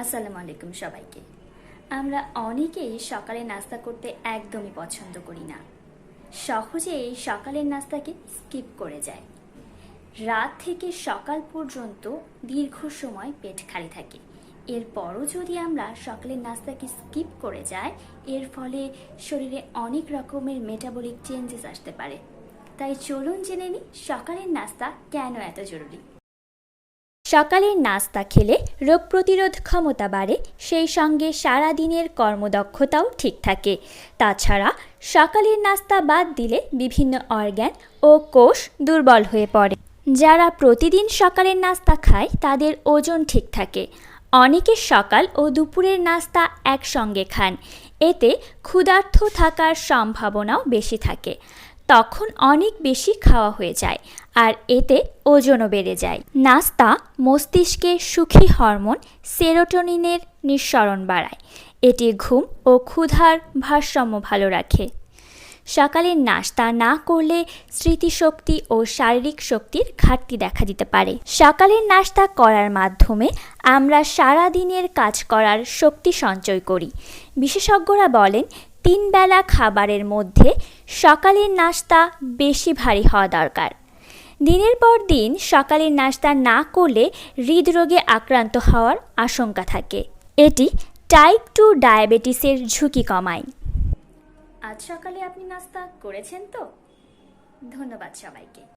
আসসালামু আলাইকুম সবাইকে। আমরা অনেকেই সকালে নাস্তা করতে একদমই পছন্দ করি না। সহজেই সকালের নাস্তাকে স্কিপ করে যায়। রাত থেকে সকাল পর্যন্ত দীর্ঘ সময় পেট খালি থাকে। এরপরও যদি আমরা সকালের নাস্তাকে স্কিপ করে যাই, এর ফলে শরীরে অনেক রকমের মেটাবলিক চেঞ্জেস আসতে পারে। তাই চলুন জেনে নিই সকালের নাস্তা কেন এত জরুরি। সকালের নাস্তা খেলে রোগ প্রতিরোধ ক্ষমতা বাড়ে, সেই সঙ্গে সারাদিনের কর্মদক্ষতাও ঠিক থাকে। তাছাড়া সকালের নাস্তা বাদ দিলে বিভিন্ন অর্গ্যান ও কোষ দুর্বল হয়ে পড়ে। যারা প্রতিদিন সকালের নাস্তা খায় তাদের ওজন ঠিক থাকে। অনেকে সকাল ও দুপুরের নাস্তা একসঙ্গে খান, এতে ক্ষুধার্ত থাকার সম্ভাবনাও বেশি থাকে। তখন অনেক বেশি খাওয়া হয়ে যায় আর এতে ওজনও বেড়ে যায়। নাস্তা মস্তিষ্কে সুখী হরমোন সেরোটোনিনের নিঃসরণ বাড়ায়। এটি ঘুম ও ক্ষুধার ভারসাম্য ভালো রাখে। সকালের নাস্তা না করলে স্মৃতিশক্তি ও শারীরিক শক্তির ঘাটতি দেখা দিতে পারে। সকালের নাস্তা করার মাধ্যমে আমরা সারা দিনের কাজ করার শক্তি সঞ্চয় করি। বিশেষজ্ঞরা বলেন 3 বেলা খাবারের মধ্যে সকালের নাস্তা বেশি ভারী হওয়া দরকার। দিনের পর দিন সকালের নাস্তা না করলে হৃদরোগে আক্রান্ত হওয়ার আশঙ্কা থাকে। এটি টাইপ 2 ডায়াবেটিসের ঝুঁকি কমায়। আজ সকালে আপনি নাস্তা করেছেন তো? ধন্যবাদ সবাইকে।